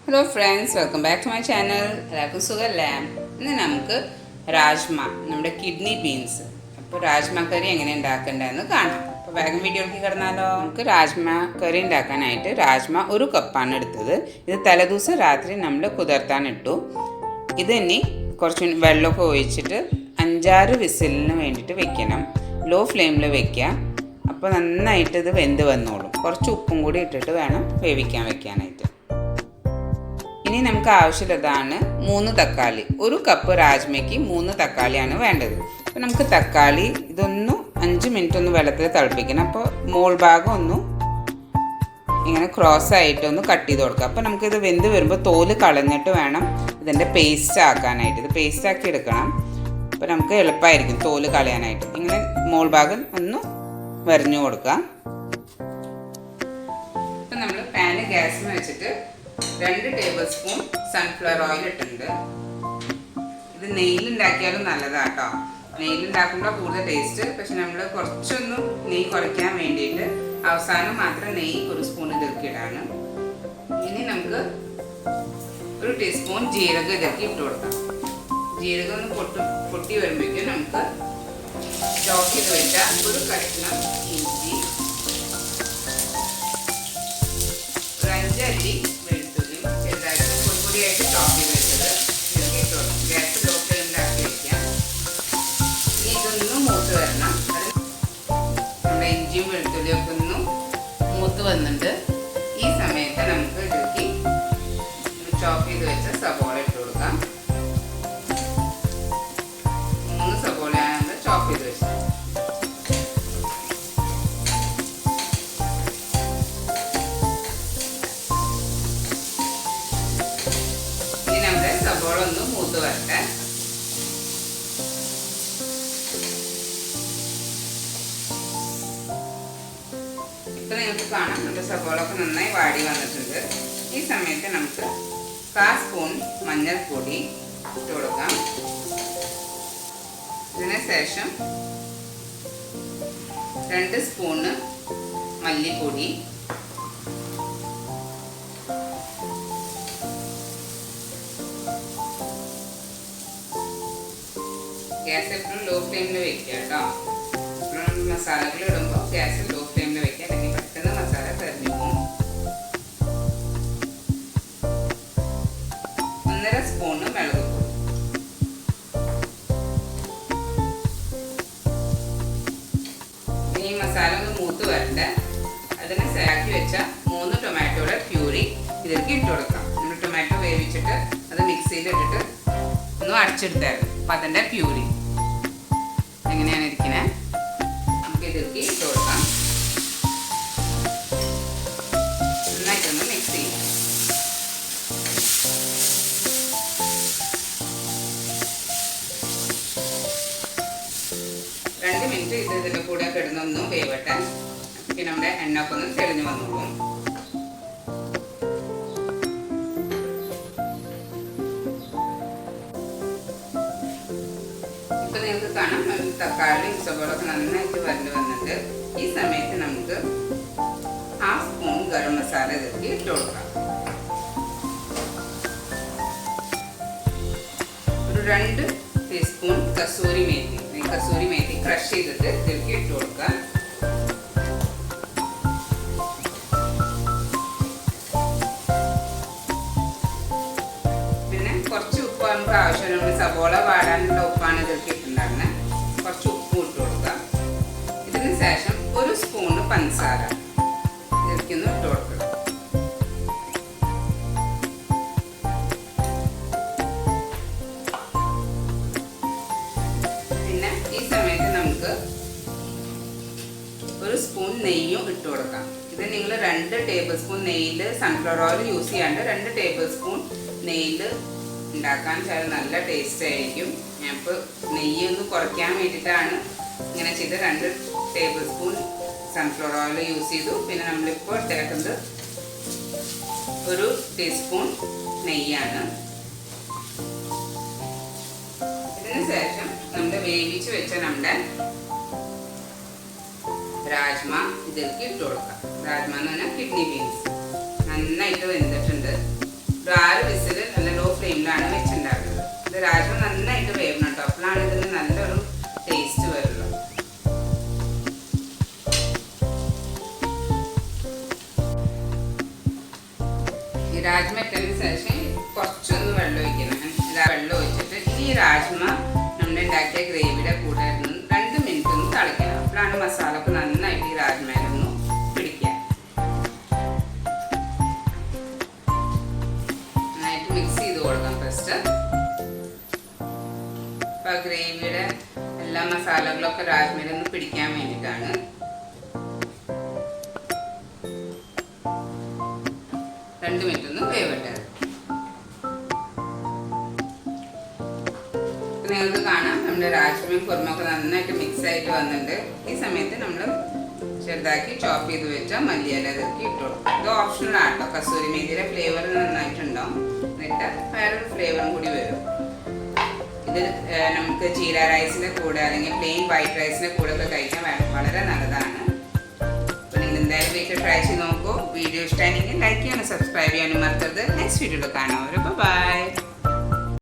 Hello friends, welcome back to my channel. എല്ലാവർക്കും സുഖമല്ലേ? ഇന്ന് നമുക്ക് രാജ്മ, നമ്മുടെ കിഡ്നി ബീൻസ്, അപ്പോൾ രാജ്മ കറി എങ്ങനെ ഉണ്ടാക്കേണ്ടതെന്ന് കാണാം. അപ്പോൾ വേഗം വീഡിയോയിലേക്ക് കിടന്നാലോ. നമുക്ക് രാജ്മ കറി ഉണ്ടാക്കാനായിട്ട് രാജ്മ 1 കപ്പാണ് എടുത്തത്. ഇത് തലേദിവസം രാത്രി നമ്മൾ കുതിർത്താനിട്ടു. ഇത് ഇനി കുറച്ച് വെള്ളമൊക്കെ ഒഴിച്ചിട്ട് 5-6 വിസിലിന് വേണ്ടിയിട്ട് വെക്കണം. ലോ ഫ്ലെയിമിൽ വെക്കുക. അപ്പോൾ നന്നായിട്ട് ഇത് വെന്ത് വന്നോളും. കുറച്ച് ഉപ്പും കൂടി ഇട്ടിട്ട് വേണം വെക്കാനായിട്ട്. ഇനി നമുക്ക് ആവശ്യമുള്ളതാണ് 3 തക്കാളി. 1 കപ്പ് രാജ്മയ്ക്ക് 3 തക്കാളിയാണ് വേണ്ടത്. അപ്പോൾ നമുക്ക് തക്കാളി ഇതൊന്ന് 5 മിനിറ്റ് ഒന്ന് വെള്ളത്തിൽ തിളപ്പിക്കണം. അപ്പോൾ മോൾ ഭാഗം ഒന്ന് ഇങ്ങനെ ക്രോസ് ആയിട്ടൊന്ന് കട്ട് ചെയ്ത് കൊടുക്കുക. അപ്പോൾ നമുക്കിത് വെന്ത് വരുമ്പോൾ തോല് കളഞ്ഞിട്ട് വേണം ഇതിൻ്റെ പേസ്റ്റ് ആക്കാനായിട്ട്. ഇത് പേസ്റ്റ് ആക്കി എടുക്കണം. അപ്പോൾ നമുക്ക് എളുപ്പമായിരിക്കും തോല് കളയാനായിട്ട്. ഇങ്ങനെ മോൾ ഭാഗം ഒന്ന് വരഞ്ഞു കൊടുക്കുക. ഇപ്പം നമ്മൾ പാന് ഗ്യാസിൽ വെച്ചിട്ട് 2 ടേബിൾ സ്പൂൺ സൺഫ്ലവർ ഓയിൽ ഇട്ടിട്ടുണ്ട്. ഇത് നെയ്യിലുണ്ടാക്കിയാലും നല്ലതാട്ടോ. നെയ്യിലുണ്ടാക്കുമ്പോൾ കൂടുതൽ ടേസ്റ്റ്. പക്ഷെ നമ്മൾ കുറച്ചൊന്നും നെയ്യ് കുറയ്ക്കാൻ വേണ്ടിയിട്ട് അവസാനം മാത്രം നെയ്യ് 1 സ്പൂൺ ഇതിർക്കിയിടാണ്. ഇനി നമുക്ക് 1 ടീസ്പൂൺ ജീരകം ഇതിർക്കി ഇട്ട് കൊടുക്കാം. ജീരകം ഒന്ന് പൊട്ടി വരുമ്പോഴേക്കും നമുക്ക് ചോപ്പ് ചെയ്ത് വെച്ച 1 കഷ്ണം ഇഞ്ചി, 5 അല്ലി വെളുത്തുള്ളി ചെറുതായിട്ട് പൊടിയായിട്ട് ചോപ്പ് ചെയ്ത് വെച്ചത് ഇതിലേക്ക് ഇട്ട് കൊടുക്കും. ഗ്യാസ് ലോ ഫ്ലെയിമിലാക്കി വയ്ക്കാം. ഇനി ഇതൊന്നും മൂത്ത് വരണം. അത് നമ്മുടെ ഇഞ്ചിയും വെളുത്തുള്ളിയും ഒക്കെ ഒന്നും മൂത്ത് വന്നിട്ട് ഈ സമയത്ത് നമുക്ക് ഇതിലേക്ക് ചോപ്പ് ചെയ്ത് വെച്ച സവോള ഇട്ട് കൊടുക്കാം. 3 സവോളയാണ് നമ്മൾ ചോപ്പ് ചെയ്ത് വെച്ചത്. സവോള ഒന്ന് മൂത്ത് വരട്ടെ. ഇപ്പൊ നിങ്ങൾക്ക് കാണാം നമ്മുടെ സവോള ഒക്കെ നന്നായി വാടി വന്നിട്ടുണ്ട്. ഈ സമയത്ത് നമുക്ക് 1/4 സ്പൂൺ മഞ്ഞൾപ്പൊടി ഇട്ട് കൊടുക്കാം. ഇതിന് ശേഷം 2 സ്പൂണ് മല്ലിപ്പൊടി, ഗ്യാസ് എപ്പോഴും ലോ ഫ്ലെയിമിൽ വെക്കുക കേട്ടോ. എപ്പോഴും മസാലകൾ ഇടുമ്പോൾ ഗ്യാസ് ലോ ഫ്ലെയിമിൽ വെക്കുക, അല്ലെങ്കിൽ പെട്ടെന്ന് മസാല തെറിഞ്ഞു പോകും. 1.5 സ്പൂണ് മുളക് പൊടി, ഈ മസാല ഒന്ന് മൂത്ത് വരട്ടെ. അതിന് ആക്കി വെച്ച 3 ടൊമാറ്റോയുടെ പ്യൂരി ഇതിലേക്ക് ഇട്ട് കൊടുക്കാം. നമ്മൾ ടൊമാറ്റോ വേവിച്ചിട്ട് അത് മിക്സിയിൽ ഇട്ടിട്ട് ഒന്ന് അടിച്ചെടുത്തായിരുന്നു. അപ്പം അതിൻ്റെ പ്യൂരി എങ്ങനെയാണ് ഇരിക്കുന്നത് നമുക്ക് ഇതിലേക്ക് ഇട്ട് കൊടുക്കാം. നന്നായിട്ടൊന്ന് മിക്സ് ചെയ്യും. രണ്ട് മിനിറ്റ് ഇത് ഇതിൻ്റെ കൂടെ കിടന്നൊന്ന് വേവട്ടെ. പിന്നെ നമ്മുടെ എണ്ണ ഒക്കെ ഒന്ന് തെളിഞ്ഞു വന്നോളും. നിങ്ങൾക്ക് കാണാം തക്കാളി സവോളൊക്കെ നന്നായിട്ട് വരണ്ട് വന്നിട്ട് ഈ സമയത്ത് നമുക്ക് 1/2 സ്പൂൺ ഗരം മസാല ഇതിലേക്ക് ഇട്ട് കൊടുക്കാം. ഒരു 2 ടീസ്പൂൺ കസൂരി മേത്തി ക്രഷ് ചെയ്തിട്ട് ഇതിലേക്ക് ഇട്ട് കൊടുക്കാം. പിന്നെ കുറച്ച് ഉപ്പ് നമുക്ക് ആവശ്യമുള്ള, നമ്മൾ സവോള വാടാനുള്ള ഉപ്പാണ് ഇതിലേക്ക് ഇട്ടുണ്ടാകുന്നത്. കുറച്ച് ഉപ്പ് ഇട്ട് കൊടുക്കാം. ഇതിന് ശേഷം 1 സ്പൂണ് പഞ്ചസാര ഇതിലേക്കൊന്ന് ഇട്ട് കൊടുക്കുക. പിന്നെ ഈ സമയത്ത് നമുക്ക് 1 സ്പൂൺ നെയ്യും ഇട്ട് കൊടുക്കാം. ഇത് നിങ്ങൾ 2 ടേബിൾ സ്പൂൺ നെയ്യിൽ സൺഫ്ലവർ ഓയിൽ യൂസ് ചെയ്യാണ്ട് 2 ടേബിൾ സ്പൂൺ നെയ്യിൽ ഉണ്ടാക്കാൻ നല്ല ടേസ്റ്റ് ആയിരിക്കും. ഞാൻ ഇപ്പോൾ നെയ്യ് ഒന്ന് കുറയ്ക്കാൻ വേണ്ടിയിട്ടാണ് ഇങ്ങനെ ചെയ്ത് 2 table spoon sunflower oil use ചെയ്തു. പിന്നെ നമ്മളിപ്പോൾ ചേർക്കുന്നത് 1 ടീസ്പൂൺ നെയ്യാണ്. ഇതിന് ശേഷം നമ്മൾ വേവിച്ച് വെച്ച നമ്മുടെ രാജ്മ ഇതിലേക്ക് ഇട്ട് കൊടുക്കാം. രാജ്മ എന്ന് പറഞ്ഞാൽ കിഡ്നി ബീൻസ് നന്നായിട്ട് വെന്തിട്ടുണ്ട്. ഒരു ഈ രാജ്മ ഇട്ടതിന് ശേഷം കുറച്ചൊന്ന് വെള്ളം ഒഴിക്കണം. വെള്ളം ഒഴിച്ചിട്ട് ഈ രാജ്മ നമ്മൾ ഉണ്ടാക്കിയ ഗ്രേവിയുടെ കൂടെ 2 മിനിറ്റ് ഒന്ന് തിളയ്ക്കണം. അപ്പോഴാണ് മസാല ഒക്കെ നന്നായിട്ട് ഈ രാജ്മയിലൊന്ന് പിടിക്കുക. നന്നായിട്ട് മിക്സ് ചെയ്ത് കൊടുക്കാം ഫസ്റ്റ്. അപ്പോൾ ഗ്രേവിയുടെ എല്ലാ മസാലകളൊക്കെ രാജ്മയിലൊന്ന് പിടിക്കാൻ വേണ്ടിയിട്ടാണ്. മിനിറ്റ് ഒന്ന് വേവട്ടെ. നിങ്ങൾക്ക് കാണാം നമ്മുടെ രാജ്മയും കുറുമൊക്കെ നന്നായിട്ട് മിക്സ് ആയിട്ട് വന്നിട്ടുണ്ട്. ഈ സമയത്ത് നമ്മൾ ചെറുതാക്കി ചോപ്പ് ചെയ്ത് വെച്ചാൽ മല്ലിയില ഇതൊക്കെ ഇട്ടോളൂ. ഇത് ഓപ്ഷണൽ ആട്ടോ. കസൂരി മേത്തിയുടെ ഫ്ലേവർ നന്നായിട്ടുണ്ടാവും. എന്നിട്ട് വേറൊരു ഫ്ലേവറും കൂടി വരും. ഇത് നമുക്ക് ജീര റൈസിൻ്റെ കൂടെ അല്ലെങ്കിൽ പ്ലെയിൻ വൈറ്റ് റൈസിൻ്റെ കൂടെ ഒക്കെ കഴിക്കാൻ വളരെ നല്ലതാണ്. എന്തായാലും വീട്ടിൽ ട്രൈ ചെയ്ത് നോക്കൂ. വീഡിയോ ഇഷ്ടമാണെങ്കിൽ ലൈക്ക് ചെയ്യാനും സബ്സ്ക്രൈബ് ചെയ്യാനും മറക്കരുത്. നെക്സ്റ്റ് വീഡിയോയിൽ കാണാം. ബൈ.